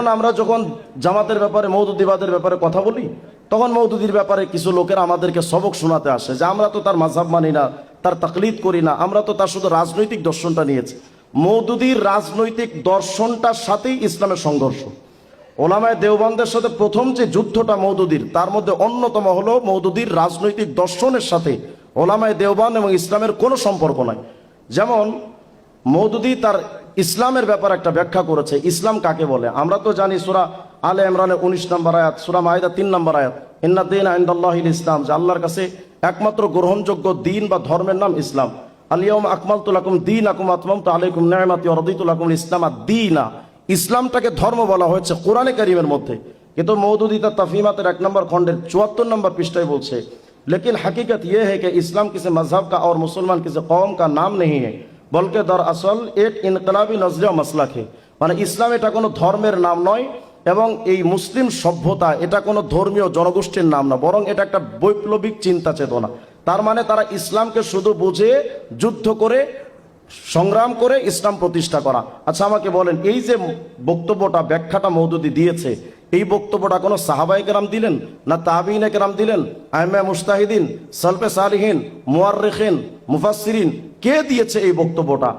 আমরা যখন জামাতের ব্যাপারে মওদুদিবাদের ব্যাপারে কথা বলি, তখন মওদুদির ব্যাপারে কিছু লোকেরা আমাদেরকে সবক শোনাতে আসে যে আমরা তো তার মাযহাব মানি না, তার তাকলিদ করি না, আমরা তো তার শুধু রাজনৈতিক দর্শনটা নিয়েছি। মওদুদির রাজনৈতিক দর্শনটার সাথেই ইসলামের সংঘর্ষ। ওলামায়ে দেওবন্দের সাথে প্রথম যে যুদ্ধটা মওদুদির, তার মধ্যে অন্যতম হলো মওদুদির রাজনৈতিক দর্শনের সাথে ওলামায়ে দেওবন্দ এবং ইসলামের কোনো সম্পর্ক নাই। যেমন মওদুদি তার ইসলামের ব্যাপারে একটা ব্যাখ্যা করেছে। ইসলাম কাকে বলে? আমরা তো জানি সূরা আলে ইমরানের 19 নম্বর আয়াত, সূরা মাইদা 3 নম্বর আয়াত, ইন্না দীনা ইনদাল্লাহিল ইসলাম, যে আল্লাহর কাছে একমাত্র গ্রহণযোগ্য দিন বা ধর্মের নাম ইসলাম। আল ইয়াউমা আকমালতু লাকুম দীনাকুম ওয়া আতমামতু আলাইকুম নি'মাতি ওয়া রাদিতু লাকুমুল ইসলাম দীনা। ইসলামটাকে ধর্ম বলা হয়েছে কোরআনে কারীমের মধ্যে, কিন্তু মওদুদি তার তাফহিমাতের 1 নম্বর খণ্ডের 74 নম্বর পৃষ্ঠায় বলছে, लेकिन हकीकत यह है कि इस्लाम किसी मजहब का और मुसलमान किसी कौम का नाम नहीं है, বলকে দরअसल এক ইনকলাবি নজরিয়া মাসলাক হে। মানে ইসলাম এটা কোনো ধর্মের নাম নয় এবং এই মুসলিম সভ্যতা এটা কোনো ধর্মীয় জনগোষ্ঠীর নাম না, বরং এটা একটা বৈপ্লবিক চিন্তা চেতনা। তার মানে তারা ইসলামকে শুধু বুঝে যুদ্ধ করে সংগ্রাম করে ইসলাম প্রতিষ্ঠা করা। আচ্ছা আমাকে বলেন, এই যে বক্তব্যটা ব্যাখ্যাটা মওদুদি দিয়েছে, এই বক্তব্যটা কোনো সাহাবায়ে কেরাম দিলেন না তাবিঈনে কেরাম দিলেন, আইম্মা মুজতাহিদিন, সালফে সালিহিন, মুআররিখিন, মুফাসসিরিন, কে দিয়েছে এই বক্তব্যটা?